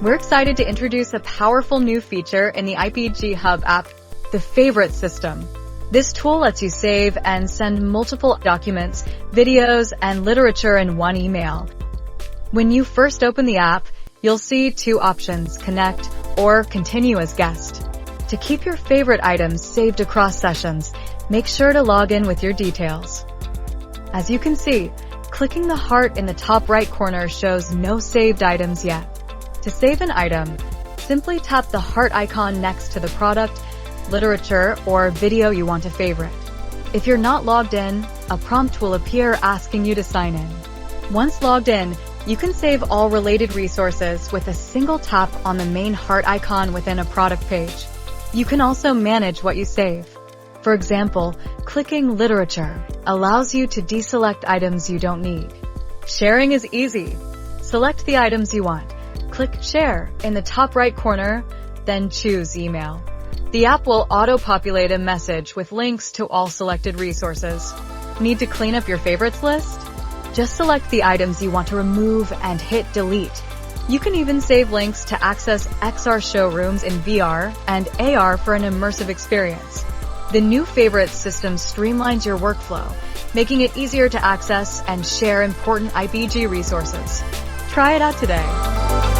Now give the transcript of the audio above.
We're excited to introduce a powerful new feature in the IPG Hub app, the Favorite System. This tool lets you save and send multiple documents, videos, and literature in one email. When you first open the app, you'll see two options, Connect or Continue as Guest. To keep your favorite items saved across sessions, make sure to log in with your details. As you can see, clicking the heart in the top right corner shows no saved items yet. To save an item, simply tap the heart icon next to the product, literature, or video you want to favorite. If you're not logged in, a prompt will appear asking you to sign in. Once logged in, you can save all related resources with a single tap on the main heart icon within a product page. You can also manage what you save. For example, clicking Literature allows you to deselect items you don't need. Sharing is easy. Select the items you want. Click Share in the top right corner, then choose Email. The app will auto-populate a message with links to all selected resources. Need to clean up your favorites list? Just select the items you want to remove and hit Delete. You can even save links to access XR showrooms in VR and AR for an immersive experience. The new Favorite System streamlines your workflow, making it easier to access and share important IPG resources. Try it out today.